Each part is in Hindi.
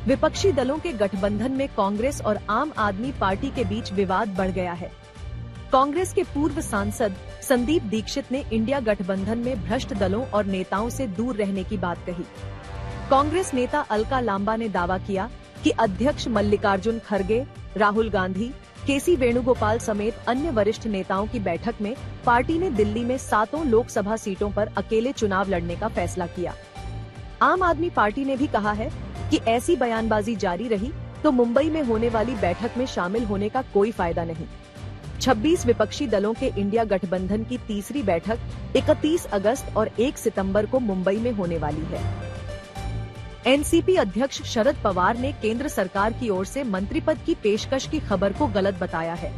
विपक्षी दलों के गठबंधन में कांग्रेस और आम आदमी पार्टी के बीच विवाद बढ़ गया है। कांग्रेस के पूर्व सांसद संदीप दीक्षित ने इंडिया गठबंधन में भ्रष्ट दलों और नेताओं से दूर रहने की बात कही। कांग्रेस नेता अलका लांबा ने दावा किया कि अध्यक्ष मल्लिकार्जुन खड़गे, राहुल गांधी, केसी वेणुगोपाल समेत अन्य वरिष्ठ नेताओं की बैठक में पार्टी ने दिल्ली में 7 लोकसभा सीटों पर अकेले चुनाव लड़ने का फैसला किया। आम आदमी पार्टी ने भी कहा है कि ऐसी बयानबाजी जारी रही तो मुंबई में होने वाली बैठक में शामिल होने का कोई फायदा नहीं। 26 विपक्षी दलों के इंडिया गठबंधन की तीसरी बैठक 31 अगस्त और 1 सितंबर को मुंबई में होने वाली है। एनसीपी अध्यक्ष शरद पवार ने केंद्र सरकार की ओर से मंत्री पद की पेशकश की खबर को गलत बताया है।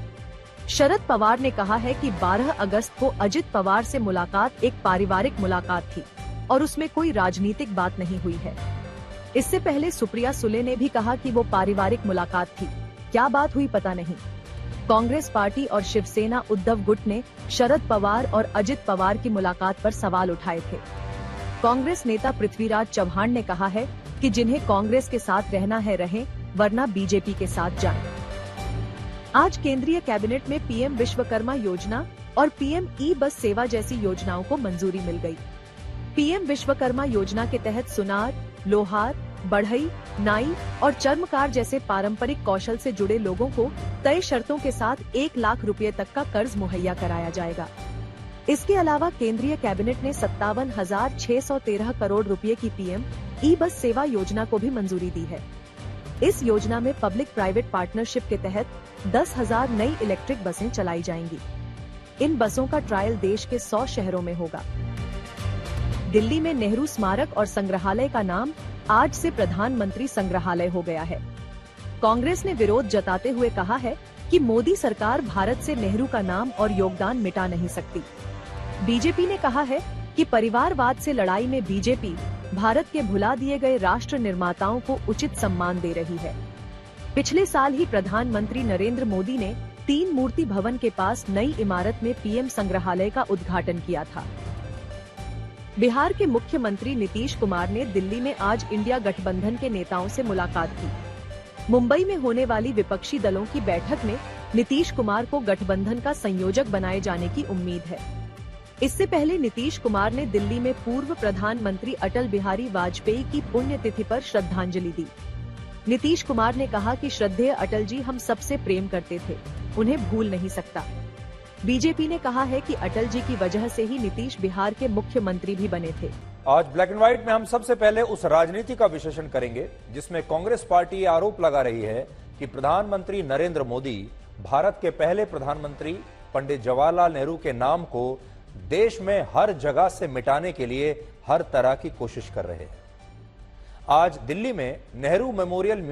शरद पवार ने कहा है कि 12 अगस्त को अजित पवार से मुलाकात एक पारिवारिक मुलाकात थी और उसमें कोई राजनीतिक बात नहीं हुई है। इससे पहले सुप्रिया सुले ने भी कहा कि वो पारिवारिक मुलाकात थी, क्या बात हुई पता नहीं। कांग्रेस पार्टी और शिवसेना उद्धव गुट ने शरद पवार और अजित पवार की मुलाकात पर सवाल उठाए थे। कांग्रेस नेता पृथ्वीराज चव्हाण ने कहा है कि जिन्हें कांग्रेस के साथ रहना है रहें, वरना बीजेपी के साथ जाएं। आज केंद्रीय कैबिनेट में पीएम विश्वकर्मा योजना और पीएम ई बस सेवा जैसी योजनाओं को मंजूरी मिल गई। पीएम विश्वकर्मा योजना के तहत सुनार, लोहार, बढ़ई, नाई और चर्मकार जैसे पारंपरिक कौशल से जुड़े लोगों को तय शर्तों के साथ 1 लाख रुपए तक का कर्ज मुहैया कराया जाएगा। इसके अलावा केंद्रीय कैबिनेट ने 57,613 करोड़ रुपए की पीएम ई बस सेवा योजना को भी मंजूरी दी है। इस योजना में पब्लिक प्राइवेट पार्टनरशिप के तहत 10,000 नई इलेक्ट्रिक बसें चलाई जाएंगी। इन बसों का ट्रायल देश के 100 शहरों में होगा। दिल्ली में नेहरू स्मारक और संग्रहालय का नाम आज से प्रधानमंत्री संग्रहालय हो गया है। कांग्रेस ने विरोध जताते हुए कहा है कि मोदी सरकार भारत से नेहरू का नाम और योगदान मिटा नहीं सकती। बीजेपी ने कहा है कि परिवारवाद से लड़ाई में बीजेपी भारत के भुला दिए गए राष्ट्र निर्माताओं को उचित सम्मान दे रही है। पिछले साल ही प्रधानमंत्री नरेंद्र मोदी ने 3 मूर्ति भवन के पास नई इमारत में पीएम संग्रहालय का उद्घाटन किया था। बिहार के मुख्यमंत्री नीतीश कुमार ने दिल्ली में आज इंडिया गठबंधन के नेताओं से मुलाकात की। मुंबई में होने वाली विपक्षी दलों की बैठक में नीतीश कुमार को गठबंधन का संयोजक बनाए जाने की उम्मीद है। इससे पहले नीतीश कुमार ने दिल्ली में पूर्व प्रधानमंत्री अटल बिहारी वाजपेयी की पुण्यतिथि पर श्रद्धांजलि दी। नीतीश कुमार ने कहा कि श्रद्धेय अटल जी हम सबसे प्रेम करते थे, उन्हें भूल नहीं सकता। बीजेपी ने कहा है कि अटल जी की वजह से ही नीतीश बिहार के मुख्यमंत्री भी बने थे। आज ब्लैक एंड व्हाइट में हम सबसे पहले उस राजनीति का विश्लेषण करेंगे जिसमें कांग्रेस पार्टी आरोप लगा रही है कि प्रधानमंत्री नरेंद्र मोदी भारत के पहले प्रधानमंत्री पंडित जवाहरलाल नेहरू के नाम को देश में हर जगह से मिटाने के लिए हर तरह की कोशिश कर रहे हैं। आज दिल्ली में Nehru memorial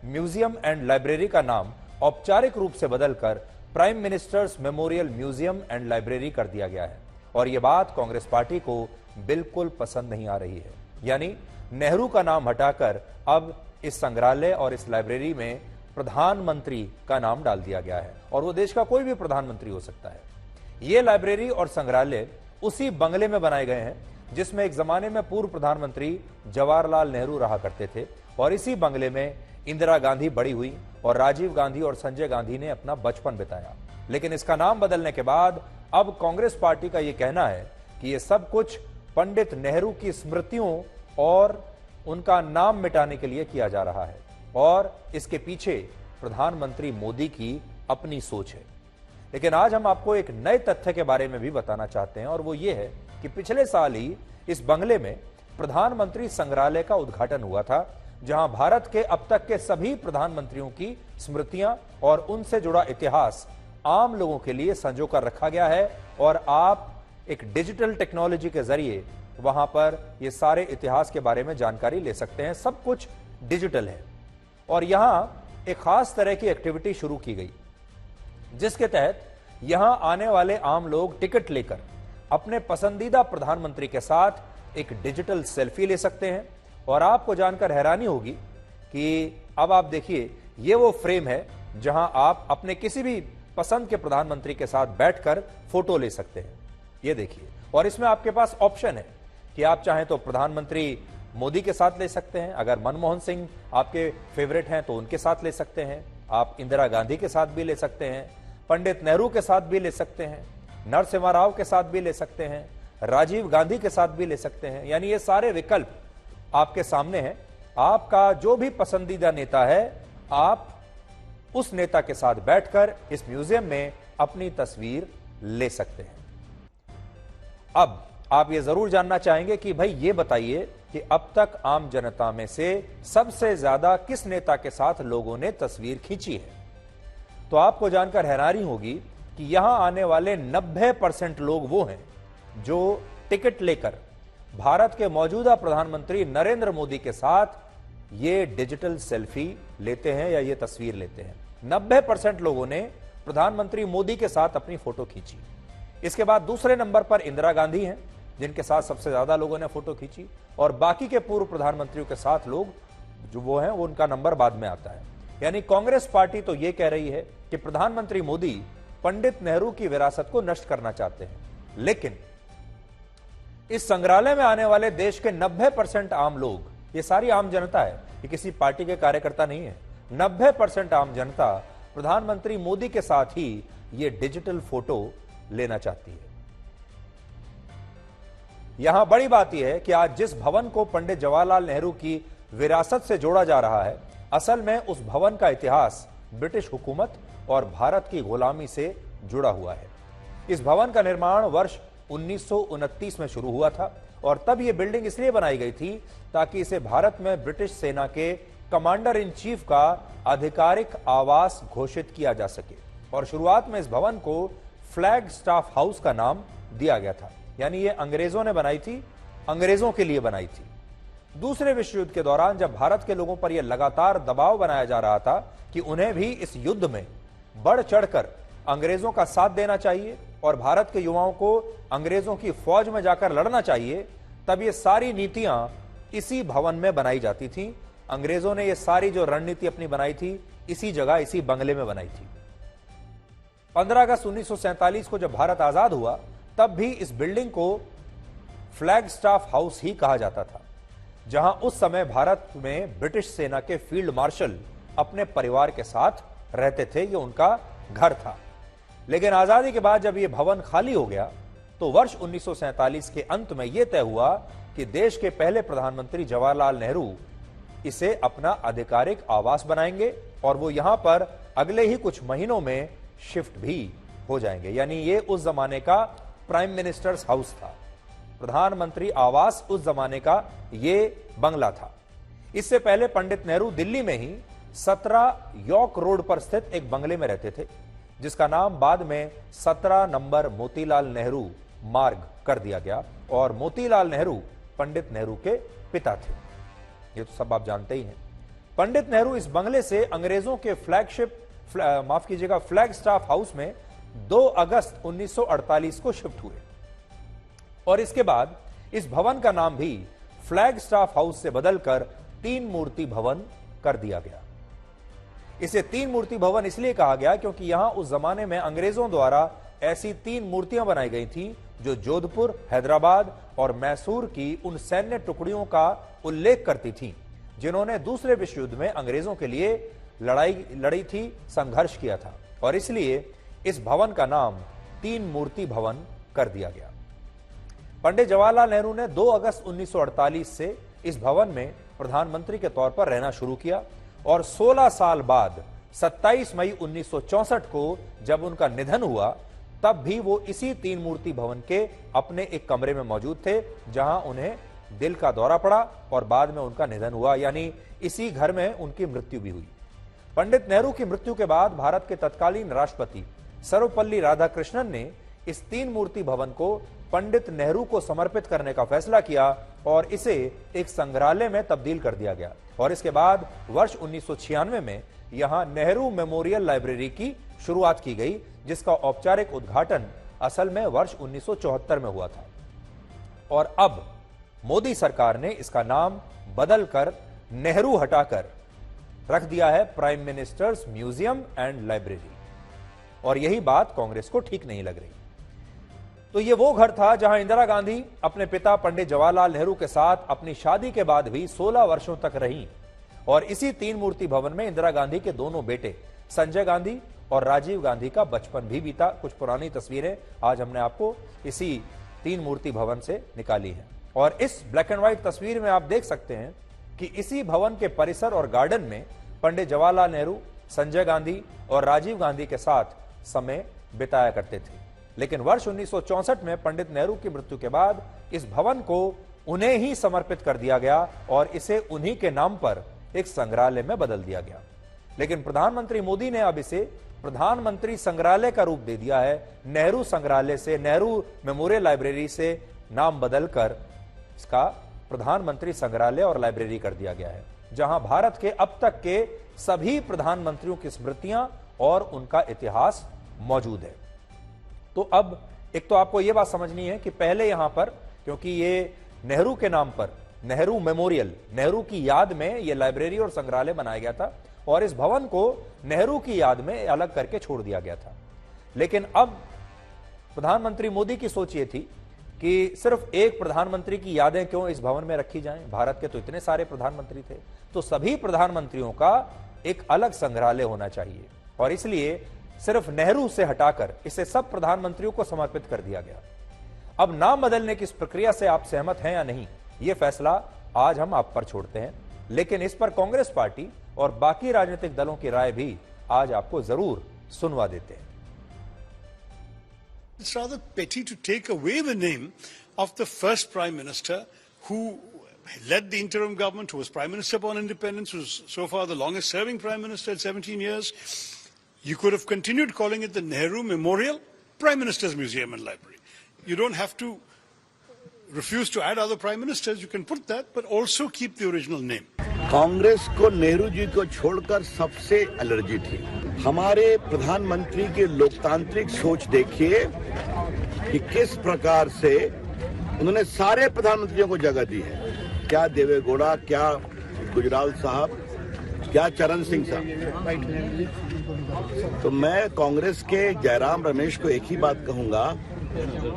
museum and library का नाम औपचारिक रूप से बदलकर prime ministers memorial museum and library कर दिया गया है और यह बात कांग्रेस पार्टी को बिल्कुल पसंद नहीं आ रही है। यानी नेहरू का नाम हटाकर अब इस संग्रहालय और इस लाइब्रेरी में प्रधानमंत्री का नाम डाल दिया गया है और वो देश का कोई भी प्रधानमंत्री हो सकता है। ये लाइब्रेरी और संग्रहालय उसी बंगले में बनाए गए हैं जिसमें एक जमाने में पूर्व प्रधानमंत्री जवाहरलाल नेहरू रहा करते थे और इसी बंगले में इंदिरा गांधी बड़ी हुई और राजीव गांधी और संजय गांधी ने अपना बचपन बिताया। लेकिन इसका नाम बदलने के बाद अब कांग्रेस पार्टी का यह कहना है कि यह सब कुछ पंडित नेहरू की स्मृतियों और उनका नाम मिटाने के लिए किया जा रहा है और इसके पीछे प्रधानमंत्री मोदी की अपनी सोच है। लेकिन आज हम आपको एक नए तथ्य के बारे में भी बताना चाहते हैं और वो ये है कि पिछले साल ही इस बंगले में प्रधानमंत्री संग्रहालय का उद्घाटन हुआ था जहां भारत के अब तक के सभी प्रधानमंत्रियों की स्मृतियां और उनसे जुड़ा इतिहास आम लोगों के लिए संजो कर रखा गया है और आप एक डिजिटल टेक्नोलॉजी के जरिए वहां पर ये सारे इतिहास के बारे में जानकारी ले सकते हैं। सब कुछ डिजिटल है और यहां एक खास तरह की एक्टिविटी शुरू की गई जिसके तहत यहां आने वाले आम लोग टिकट लेकर अपने पसंदीदा प्रधानमंत्री के साथ एक डिजिटल सेल्फी ले सकते हैं और आपको जानकर हैरानी होगी कि अब आप देखिए ये वो फ्रेम है जहां आप अपने किसी भी पसंद के प्रधानमंत्री के साथ बैठकर फोटो ले सकते हैं। ये देखिए और इसमें आपके पास ऑप्शन है कि आप चाहें तो प्रधानमंत्री मोदी के साथ ले सकते हैं, अगर मनमोहन सिंह आपके फेवरेट हैं तो उनके साथ ले सकते हैं, आप इंदिरा गांधी के साथ भी ले सकते हैं, पंडित नेहरू के साथ भी ले सकते हैं, नरसिम्हा राव के साथ भी ले सकते हैं, राजीव गांधी के साथ भी ले सकते हैं। यानी ये सारे विकल्प आपके सामने हैं। आपका जो भी पसंदीदा नेता है, आप उस नेता के साथ बैठकर इस म्यूजियम में अपनी तस्वीर ले सकते हैं। अब आप ये जरूर जानना चाहेंगे कि भाई ये बताइए कि अब तक आम जनता में से सबसे ज्यादा किस नेता के साथ लोगों ने तस्वीर खींची है। तो आपको जानकर हैरानी होगी कि यहां आने वाले 90% लोग वो हैं जो टिकट लेकर भारत के मौजूदा प्रधानमंत्री नरेंद्र मोदी के साथ ये डिजिटल सेल्फी लेते हैं या ये तस्वीर लेते हैं। 90% लोगों ने प्रधानमंत्री मोदी के साथ अपनी फोटो खींची। इसके बाद दूसरे नंबर पर इंदिरा गांधी हैं, जिनके साथ सबसे ज्यादा लोगों ने फोटो खींची, और बाकी के पूर्व प्रधानमंत्रियों के साथ लोग जो वो हैं, वो उनका नंबर बाद में आता है। यानी कांग्रेस पार्टी तो ये कह रही है कि प्रधानमंत्री मोदी पंडित नेहरू की विरासत को नष्ट करना चाहते हैं, लेकिन इस संग्रहालय में आने वाले देश के 90% आम लोग, ये सारी आम जनता है, ये किसी पार्टी के कार्यकर्ता नहीं है, 90% आम जनता प्रधानमंत्री मोदी के साथ ही ये डिजिटल फोटो लेना चाहती है। यहां बड़ी बात यह है कि आज जिस भवन को पंडित जवाहरलाल नेहरू की विरासत से जोड़ा जा रहा है, असल में उस भवन का इतिहास ब्रिटिश हुकूमत और भारत की गुलामी से जुड़ा हुआ है। इस भवन का निर्माण वर्ष 1929 में शुरू हुआ था और तब यह बिल्डिंग इसलिए बनाई गई थी ताकि इसे भारत में ब्रिटिश सेना के कमांडर इन चीफ का आधिकारिक आवास घोषित किया जा सके। और शुरुआत में इस भवन को फ्लैग स्टाफ हाउस का नाम दिया गया था। यानी ये अंग्रेजों ने बनाई थी, अंग्रेजों के लिए बनाई थी। दूसरे विश्व युद्ध के दौरान जब भारत के लोगों पर यह लगातार दबाव बनाया जा रहा था कि उन्हें भी इस युद्ध में बढ़ चढ़कर अंग्रेजों का साथ देना चाहिए और भारत के युवाओं को अंग्रेजों की फौज में जाकर लड़ना चाहिए, तब ये सारी नीतियां इसी भवन में बनाई जाती थी। अंग्रेजों ने ये सारी जो रणनीति अपनी बनाई थी, इसी जगह, इसी बंगले में बनाई थी। 15 अगस्त 1947 को जब भारत आजाद हुआ, तब भी इस बिल्डिंग को फ्लैग स्टाफ हाउस ही कहा जाता था, जहां उस समय भारत में ब्रिटिश सेना के फील्ड मार्शल अपने परिवार के साथ रहते थे। ये उनका घर था। लेकिन आजादी के बाद जब यह भवन खाली हो गया, तो वर्ष 1947 के अंत में यह तय हुआ कि देश के पहले प्रधानमंत्री जवाहरलाल नेहरू इसे अपना आधिकारिक आवास बनाएंगे और वो यहां पर अगले ही कुछ महीनों में शिफ्ट भी हो जाएंगे। यानी ये उस जमाने का प्राइम मिनिस्टर्स हाउस था, प्रधानमंत्री आवास उस जमाने का ये बंगला था। इससे पहले पंडित नेहरू दिल्ली में ही 17 यॉर्क रोड पर स्थित एक बंगले में रहते थे, जिसका नाम बाद में 17 नंबर मोतीलाल नेहरू मार्ग कर दिया गया। और मोतीलाल नेहरू पंडित नेहरू के पिता थे, ये तो सब आप जानते ही हैं। पंडित नेहरू इस बंगले से अंग्रेजों के फ्लैग स्टाफ हाउस में 2 अगस्त 1948 को शिफ्ट हुए और इसके बाद इस भवन का नाम भी फ्लैग स्टाफ हाउस से बदलकर 3 मूर्ति भवन कर दिया गया। इसे 3 मूर्ति भवन इसलिए कहा गया क्योंकि यहां उस जमाने में अंग्रेजों द्वारा ऐसी 3 मूर्तियां बनाई गई थी जो जोधपुर, हैदराबाद और मैसूर की उन सैन्य टुकड़ियों का उल्लेख करती थी जिन्होंने दूसरे विश्व युद्ध में अंग्रेजों के लिए लड़ी थी, संघर्ष किया था। और इसलिए इस भवन का नाम 3 मूर्ति भवन कर दिया गया। पंडित जवाहरलाल नेहरू ने 2 अगस्त 1948 से इस भवन में प्रधानमंत्री के तौर पर रहना शुरू किया और 16 साल बाद 27 मई 1964 को जब उनका निधन हुआ, तब भी वो इसी 3 मूर्ति भवन के अपने एक कमरे में मौजूद थे, जहां उन्हें दिल का दौरा पड़ा और बाद में उनका निधन हुआ। यानी इसी घर में उनकी मृत्यु भी हुई। पंडित नेहरू की मृत्यु के बाद भारत के तत्कालीन राष्ट्रपति सर्वपल्ली राधाकृष्णन ने इस 3 मूर्ति भवन को पंडित नेहरू को समर्पित करने का फैसला किया और इसे एक संग्रहालय में तब्दील कर दिया गया। और इसके बाद वर्ष 1996 में यहां नेहरू मेमोरियल लाइब्रेरी की शुरुआत की गई, जिसका औपचारिक उद्घाटन असल में वर्ष 1974 में हुआ था। और अब मोदी सरकार ने इसका नाम बदलकर नेहरू हटाकर रख दिया है prime ministers museum and library. और यही बात कांग्रेस को ठीक नहीं लग रही। तो ये वो घर था जहां इंदिरा गांधी अपने पिता पंडित जवाहरलाल नेहरू के साथ अपनी शादी के बाद भी 16 वर्षों तक रहीं। और इसी तीन मूर्ति भवन में इंदिरा गांधी के दोनों बेटे संजय गांधी और राजीव गांधी का बचपन भी बीता। कुछ पुरानी तस्वीरें आज हमने आपको इसी तीन मूर्ति भवन से निकाली हैं। और इस ब्लैक एंड व्हाइट तस्वीर में आप देख सकते हैं कि इसी भवन के परिसर और गार्डन में पंडित जवाहरलाल नेहरू, संजय गांधी और राजीव गांधी के साथ समय बिताया करते थे। लेकिन वर्ष 1964 में पंडित नेहरू की मृत्यु के बाद इस भवन को उन्हें ही समर्पित कर दिया गया और इसे उन्हीं के नाम पर एक संग्रहालय में बदल दिया गया। लेकिन प्रधानमंत्री मोदी ने अब इसे प्रधानमंत्री संग्रहालय का रूप दे दिया है। नेहरू संग्रहालय से, नेहरू मेमोरियल लाइब्रेरी से नाम बदलकर इसका प्रधानमंत्री संग्रहालय और लाइब्रेरी कर दिया गया है, जहां भारत के अब तक के सभी प्रधानमंत्रियों की स्मृतियां और उनका इतिहास मौजूद है। तो अब एक तो आपको यह बात समझनी है कि पहले यहां पर, क्योंकि ये नेहरू के नाम पर नेहरू मेमोरियल, नेहरू की याद में यह लाइब्रेरी और संग्रहालय बनाया गया था और इस भवन को नेहरू की याद में अलग करके छोड़ दिया गया था। लेकिन अब प्रधानमंत्री मोदी की सोच ये थी कि सिर्फ एक प्रधानमंत्री की यादें क्यों इस भवन में रखी जाएं, भारत के तो इतने सारे प्रधानमंत्री थे, तो सभी प्रधानमंत्रियों का एक अलग संग्रहालय होना चाहिए और इसलिए सिर्फ नेहरू से हटाकर इसे सब प्रधानमंत्रियों को समर्पित कर दिया गया। अब नाम बदलने की इस प्रक्रिया से आप सहमत हैं या नहीं, यह फैसला आज हम आप पर छोड़ते हैं, लेकिन इस पर कांग्रेस पार्टी और बाकी राजनीतिक दलों की राय भी आज आपको जरूर सुनवा देते हैं। It's rather petty to take away the name of the first Prime Minister who led the interim government, who was Prime Minister upon independence, who was so far the longest serving Prime Minister at 17 years. You could have continued calling it the Nehru Memorial Prime Minister's Museum and Library. You don't have to refuse to add other Prime Ministers, you can put that, but also keep the original name. Congress को नेहरू जी को छोड़कर सबसे एलर्जी थी। हमारे प्रधानमंत्री की लोकतांत्रिक सोच देखिए कि किस प्रकार से उन्होंने सारे प्रधानमंत्रियों को जगह दी है। क्या देवेगौड़ा, क्या गुजराल साहब, क्या चरण सिंह साहब। तो मैं कांग्रेस के जयराम रमेश को एक ही बात कहूंगा,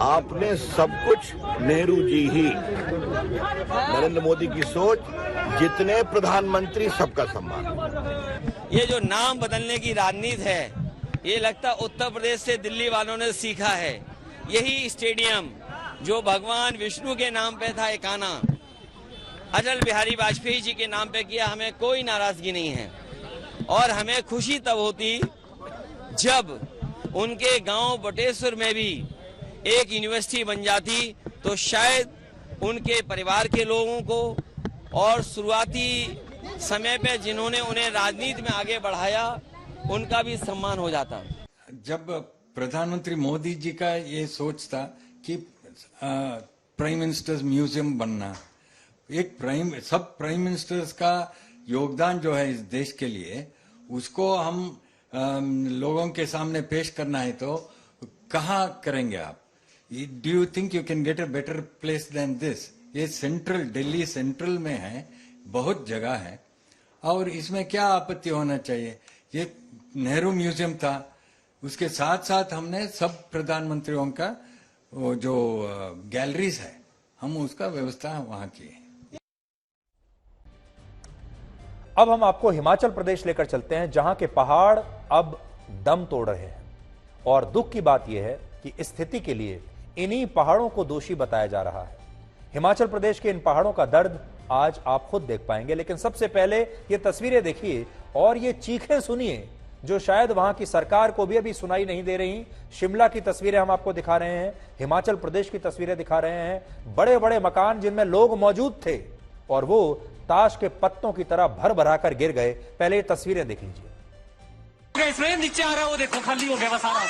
आपने सब कुछ नेहरू जी ही, नरेंद्र मोदी की सोच, जितने प्रधानमंत्री सबका सम्मान। ये जो नाम बदलने की राजनीति है, ये लगता उत्तर प्रदेश से दिल्ली वालों ने सीखा है। यही स्टेडियम जो भगवान विष्णु के नाम पे था, एकाना अटल बिहारी वाजपेयी जी के नाम पे किया, हमें कोई नाराजगी नहीं है और हमें खुशी तब होती जब उनके गांव बटेश्वर में भी एक यूनिवर्सिटी बन जाती, तो शायद उनके परिवार के लोगों को और शुरुआती समय पे जिन्होंने उन्हें राजनीति में आगे बढ़ाया, उनका भी सम्मान हो जाता। जब प्रधानमंत्री मोदी जी का ये सोच था कि प्राइम मिनिस्टर्स म्यूजियम बनना, एक सब प्राइम मिनिस्टर्स का योगदान जो है इस देश के लिए, उसको हम लोगों के सामने पेश करना है, तो कहाँ करेंगे आप? Do you think you can get a better place than this? ये सेंट्रल, दिल्ली सेंट्रल में है, बहुत जगह है और इसमें क्या आपत्ति होना चाहिए? ये नेहरू म्यूजियम था, उसके साथ साथ हमने सब प्रधानमंत्रियों का वो जो गैलरीज है, हम उसका व्यवस्था वहां की है। अब हम आपको हिमाचल प्रदेश लेकर चलते हैं, जहां के पहाड़ अब दम तोड़ रहे हैं और दुख की बात यह है कि स्थिति के लिए इन्हीं पहाड़ों को दोषी बताया जा रहा है। हिमाचल प्रदेश के इन पहाड़ों का दर्द आज आप खुद देख पाएंगे, लेकिन सबसे पहले ये तस्वीरें देखिए और ये चीखें सुनिए जो शायद वहां की सरकार को भी अभी सुनाई नहीं दे रही। शिमला की तस्वीरें हम आपको दिखा रहे हैं, हिमाचल प्रदेश की तस्वीरें दिखा रहे हैं। बड़े बड़े मकान जिनमें लोग मौजूद थे और वो ताश के पत्तों की तरह भर भरा कर गिर गए। पहले ये तस्वीरें देख लीजिए। नीचे आ रहा है, वो देखो खाली हो गया सारा।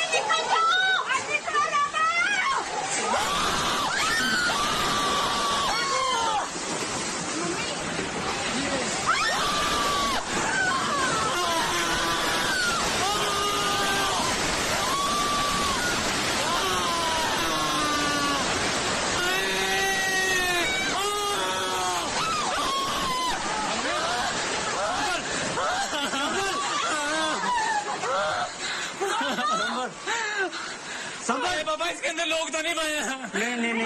लोग तो नहीं गए हैं। नहीं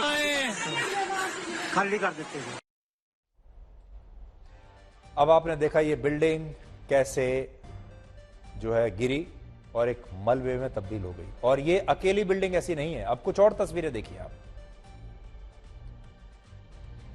खाली कर देते हैं। अब आपने देखा ये बिल्डिंग कैसे जो है गिरी और एक मलबे में तब्दील हो गई। और ये अकेली बिल्डिंग ऐसी नहीं है, अब कुछ और तस्वीरें देखिए आप।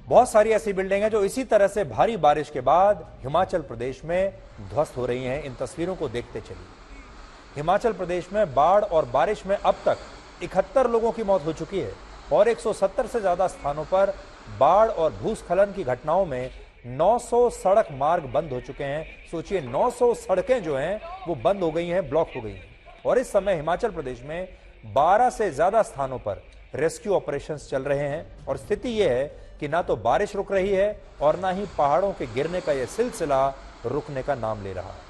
बहुत सारी ऐसी बिल्डिंग हैं जो इसी तरह से भारी बारिश के बाद हिमाचल प्रदेश में ध्वस्त हो रही हैं। इन तस्वीरों को देखते चलिए। हिमाचल प्रदेश में बाढ़ और बारिश में अब तक 71 लोगों की मौत हो चुकी है और 170 से ज्यादा स्थानों पर बाढ़ और भूस्खलन की घटनाओं में 900 सड़क मार्ग बंद हो चुके हैं। सोचिए 900 सड़कें जो हैं वो बंद हो गई हैं, ब्लॉक हो गई हैं। और इस समय हिमाचल प्रदेश में 12 से ज्यादा स्थानों पर रेस्क्यू ऑपरेशंस चल रहे हैं और स्थिति यह है कि ना तो बारिश रुक रही है और ना ही पहाड़ों के गिरने का यह सिलसिला रुकने का नाम ले रहा है।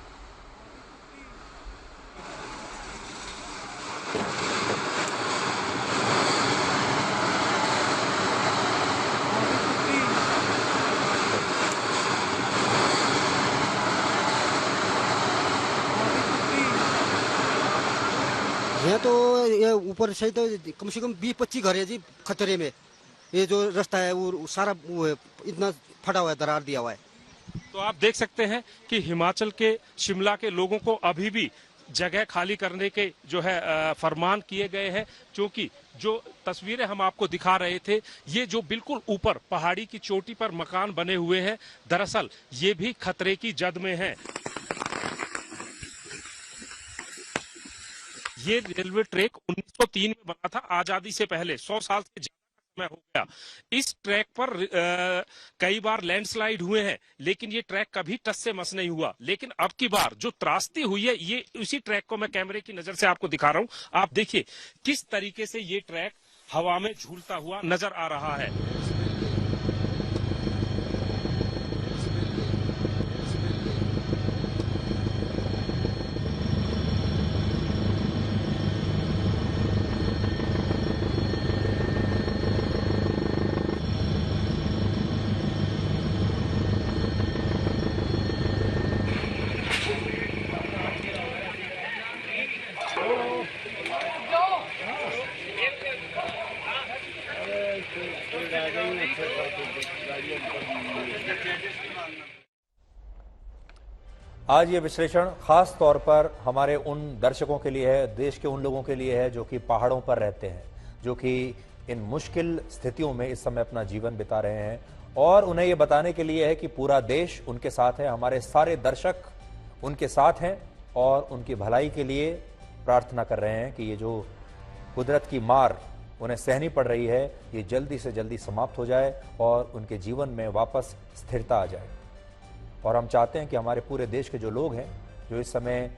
यहाँ तो ये ऊपर से तो कम से कम 20-25 घर है जी खतरे में। ये जो रास्ता है वो सारा वो है, इतना फटा हुआ है, दरार दिया हुआ है। तो आप देख सकते हैं कि हिमाचल के शिमला के लोगों को अभी भी जगह खाली करने के जो है फरमान किए गए हैं, क्योंकि जो तस्वीरें हम आपको दिखा रहे थे ये जो बिल्कुल ऊपर पहाड़ी की चोटी पर मकान बने हुए हैं, दरअसल ये भी खतरे की जद में हैं। ये रेलवे ट्रैक 1903 में बना था, आजादी से पहले 100 साल से ज्यादा समय हो गया। इस ट्रैक पर कई बार लैंडस्लाइड हुए हैं, लेकिन ये ट्रैक कभी टस से मस नहीं हुआ। लेकिन अब की बार जो त्रासदी हुई है, ये उसी ट्रैक को मैं कैमरे की नजर से आपको दिखा रहा हूं। आप देखिए किस तरीके से ये ट्रैक हवा में झूलता हुआ नजर आ रहा है। आज ये विश्लेषण खास तौर पर हमारे उन दर्शकों के लिए है, देश के उन लोगों के लिए है जो कि पहाड़ों पर रहते हैं, जो कि इन मुश्किल स्थितियों में इस समय अपना जीवन बिता रहे हैं। और उन्हें ये बताने के लिए है कि पूरा देश उनके साथ है, हमारे सारे दर्शक उनके साथ हैं और उनकी भलाई के लिए प्रार्थना कर रहे हैं कि ये जो कुदरत की मार उन्हें सहनी पड़ रही है, ये जल्दी से जल्दी समाप्त हो जाए और उनके जीवन में वापस स्थिरता आ जाए। और हम चाहते हैं कि हमारे पूरे देश के जो लोग हैं, जो इस समय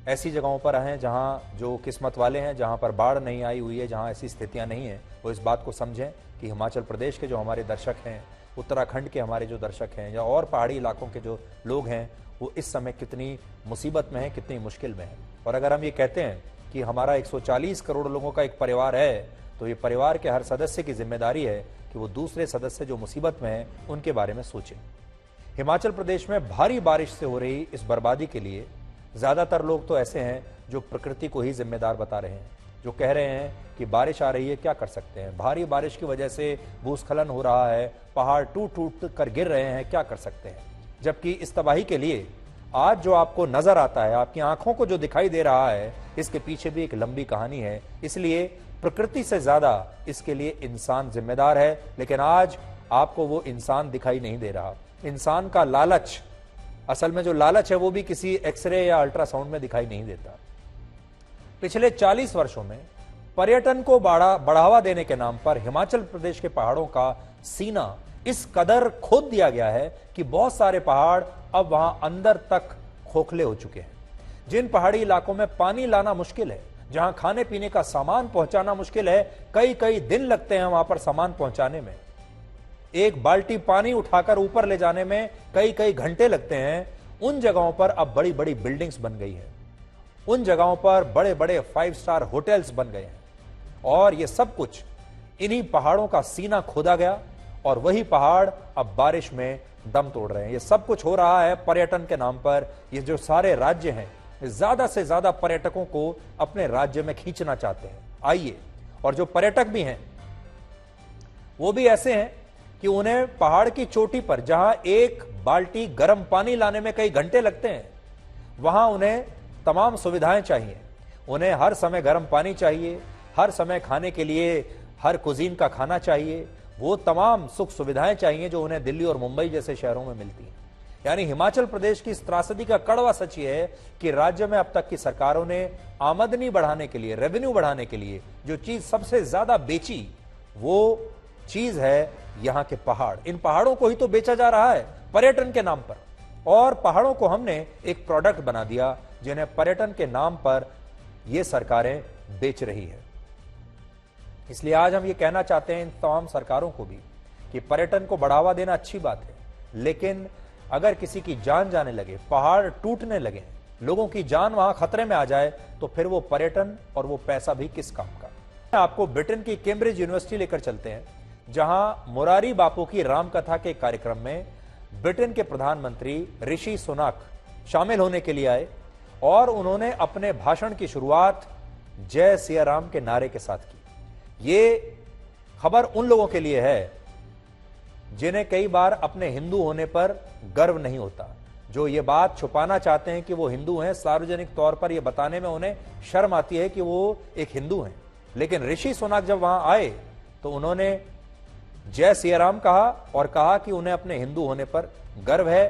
ऐसी जगहों पर हैं जहां जो किस्मत वाले हैं, जहां पर बाढ़ नहीं आई हुई है, जहां ऐसी स्थितियां नहीं हैं, वो इस बात को समझें कि हिमाचल प्रदेश के जो हमारे दर्शक हैं, उत्तराखंड के हमारे जो दर्शक हैं, या और पहाड़ी इलाकों के जो लोग हैं, वो इस समय कितनी मुसीबत में हैं, कितनी मुश्किल में हैं। और अगर हम ये कहते हैं कि हमारा 140 करोड़ लोगों का एक परिवार है, तो ये परिवार के हर सदस्य की जिम्मेदारी है कि वो दूसरे सदस्य जो मुसीबत में हैं उनके बारे में सोचें। हिमाचल प्रदेश में भारी बारिश से हो रही इस बर्बादी के लिए ज्यादातर लोग तो ऐसे हैं जो प्रकृति को ही जिम्मेदार बता रहे हैं, जो कह रहे हैं कि बारिश आ रही है, क्या कर सकते हैं, भारी बारिश की वजह से भूस्खलन हो रहा है, पहाड़ टूट टूट कर गिर रहे हैं, क्या कर सकते हैं। जबकि इस तबाही के लिए आज जो आपको नजर आता है, आपकी आंखों को जो दिखाई दे रहा है, इसके पीछे भी एक लंबी कहानी है। इसलिए प्रकृति से ज्यादा इसके लिए इंसान जिम्मेदार है। लेकिन आज आपको वो इंसान दिखाई नहीं दे रहा। इंसान का लालच, असल में जो लालच है वो भी किसी एक्सरे या अल्ट्रासाउंड में दिखाई नहीं देता। पिछले 40 वर्षों में पर्यटन को बढ़ावा देने के नाम पर हिमाचल प्रदेश के पहाड़ों का सीना इस कदर खोद दिया गया है कि बहुत सारे पहाड़ अब वहां अंदर तक खोखले हो चुके हैं। जिन पहाड़ी इलाकों में पानी लाना मुश्किल है, जहां खाने पीने का सामान पहुंचाना मुश्किल है, कई कई दिन लगते हैं वहां पर सामान पहुंचाने में, एक बाल्टी पानी उठाकर ऊपर ले जाने में कई कई घंटे लगते हैं, उन जगहों पर अब बड़ी बड़ी बिल्डिंग्स बन गई है, उन जगहों पर बड़े बड़े 5 स्टार होटल्स बन गए हैं। और ये सब कुछ इन्हीं पहाड़ों का सीना खोदा गया और वही पहाड़ अब बारिश में दम तोड़ रहे हैं। ये सब कुछ हो रहा है पर्यटन के नाम पर। ये जो सारे राज्य हैं ज्यादा से ज्यादा पर्यटकों को अपने राज्य में खींचना चाहते हैं। आइए और जो पर्यटक भी हैं वो भी ऐसे हैं कि उन्हें पहाड़ की चोटी पर जहां एक बाल्टी गर्म पानी लाने में कई घंटे लगते हैं, वहां उन्हें तमाम सुविधाएं चाहिए। उन्हें हर समय गर्म पानी चाहिए, हर समय खाने के लिए हर कुजीन का खाना चाहिए, वो तमाम सुख सुविधाएं चाहिए जो उन्हें दिल्ली और मुंबई जैसे शहरों में मिलती हैं। यानी हिमाचल प्रदेश की इस त्रासदी का कड़वा सच ये है कि राज्य में अब तक की सरकारों ने आमदनी बढ़ाने के लिए, रेवेन्यू बढ़ाने के लिए जो चीज सबसे ज्यादा बेची वो चीज है यहां के पहाड़। इन पहाड़ों को ही तो बेचा जा रहा है पर्यटन के नाम पर, और पहाड़ों को हमने एक प्रोडक्ट बना दिया जिन्हें पर्यटन के नाम पर ये सरकारें बेच रही है। इसलिए आज हम ये कहना चाहते हैं इन तमाम सरकारों को भी कि पर्यटन को बढ़ावा देना अच्छी बात है, लेकिन अगर किसी की जान जाने लगे, पहाड़ टूटने लगे, लोगों की जान वहां खतरे में आ जाए, तो फिर वो पर्यटन और वो पैसा भी किस काम का। आपको ब्रिटेन की कैम्ब्रिज यूनिवर्सिटी लेकर चलते हैं, जहां मुरारी बापू की रामकथा के कार्यक्रम में ब्रिटेन के प्रधानमंत्री ऋषि सुनाक शामिल होने के लिए आए और उन्होंने अपने भाषण की शुरुआत जय सिया राम के नारे के साथ की। ये खबर उन लोगों के लिए है जिन्हें कई बार अपने हिंदू होने पर गर्व नहीं होता, जो ये बात छुपाना चाहते हैं कि वो हिंदू हैं, सार्वजनिक तौर पर ये बताने में उन्हें शर्म आती है कि वो एक हिंदू हैं। लेकिन ऋषि सुनाक जब वहां आए तो उन्होंने जय सिया राम कहा और कहा कि उन्हें अपने हिंदू होने पर गर्व है।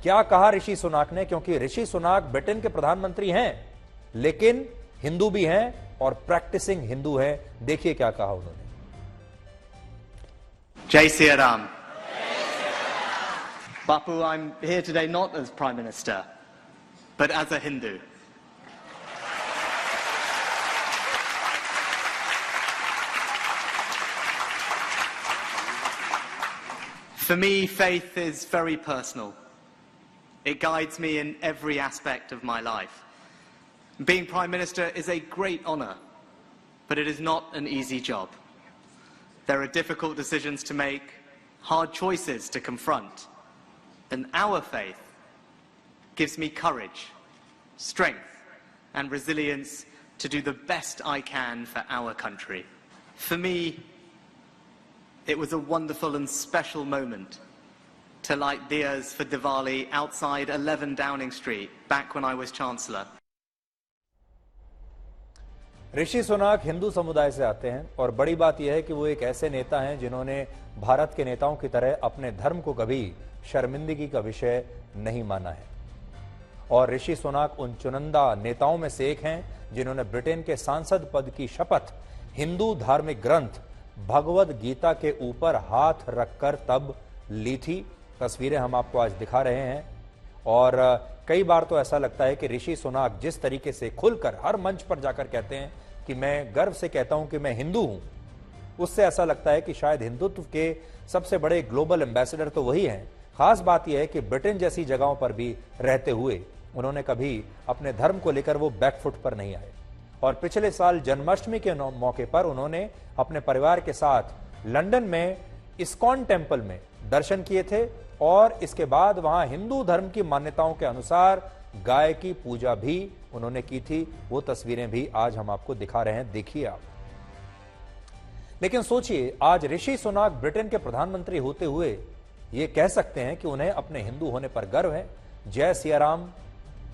क्या कहा ऋषि सुनाक ने, क्योंकि ऋषि सुनाक ब्रिटेन के प्रधानमंत्री हैं लेकिन हिंदू भी हैं और प्रैक्टिसिंग हिंदू हैं। देखिए क्या कहा उन्होंने। Jai Siya Ram. Bapu, I'm here today not as Prime Minister, but as a Hindu. For me, faith is very personal. It guides me in every aspect of my life. Being Prime Minister is a great honour, but it is not an easy job. There are difficult decisions to make, hard choices to confront, and our faith gives me courage, strength, and resilience to do the best I can for our country. For me, it was a wonderful and special moment to light diyas for Diwali outside 11 Downing Street back when I was Chancellor. ऋषि सुनाक हिंदू समुदाय से आते हैं और बड़ी बात यह है कि वो एक ऐसे नेता हैं जिन्होंने भारत के नेताओं की तरह अपने धर्म को कभी शर्मिंदगी का विषय नहीं माना है। और ऋषि सुनाक उन चुनिंदा नेताओं में से एक हैं जिन्होंने ब्रिटेन के सांसद पद की शपथ हिंदू धार्मिक ग्रंथ भगवद गीता के ऊपर हाथ रखकर तब ली थी। तस्वीरें हम आपको आज दिखा रहे हैं और कई बार तो ऐसा लगता है कि ऋषि सुनाक जिस तरीके से खुलकर हर मंच पर जाकर कहते हैं कि मैं गर्व से कहता हूं कि मैं हिंदू हूं, उससे ऐसा लगता है कि शायद हिंदुत्व के सबसे बड़े ग्लोबल एम्बेसडर तो वही हैं। खास बात यह है कि ब्रिटेन जैसी जगहों पर भी रहते हुए उन्होंने कभी अपने धर्म को लेकर वो बैकफुट पर नहीं आए। और पिछले साल जन्माष्टमी के मौके पर उन्होंने अपने परिवार के साथ लंदन में इस्कॉन टेम्पल में दर्शन किए थे और इसके बाद वहां हिंदू धर्म की मान्यताओं के अनुसार गाय की पूजा भी उन्होंने की थी। वो तस्वीरें भी आज हम आपको दिखा रहे हैं, देखिए आप। लेकिन सोचिए, आज ऋषि सुनाक ब्रिटेन के प्रधानमंत्री होते हुए ये कह सकते हैं कि उन्हें अपने हिंदू होने पर गर्व है, जय सिया राम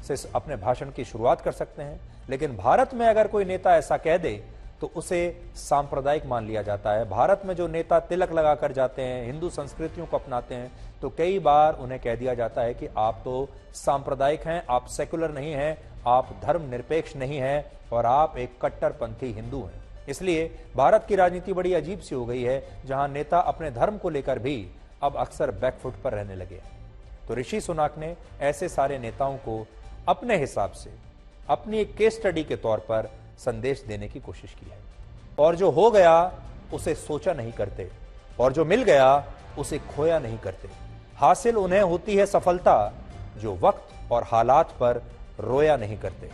से अपने भाषण की शुरुआत कर सकते हैं। लेकिन भारत में अगर कोई नेता ऐसा कह दे तो उसे सांप्रदायिक मान लिया जाता है। भारत में जो नेता तिलक लगाकर जाते हैं, हिंदू संस्कृतियों को अपनाते हैं, तो कई बार उन्हें कह दिया जाता है कि आप तो सांप्रदायिक हैं, आप सेकुलर नहीं हैं, आप धर्मनिरपेक्ष नहीं हैं और आप एक कट्टरपंथी हिंदू हैं। इसलिए भारत की राजनीति बड़ी अजीब सी हो गई है, जहां नेता अपने धर्म को लेकर भी अब अक्सर बैकफुट पर रहने लगे। तो ऋषि सुनाक ने ऐसे सारे नेताओं को अपने हिसाब से अपनी एक केस स्टडी के तौर पर संदेश देने की कोशिश की है। और जो हो गया उसे सोचा नहीं करते और जो मिल गया उसे खोया नहीं करते। हासिल उन्हें होती है सफलता जो वक्त और हालात पर रोया नहीं करते।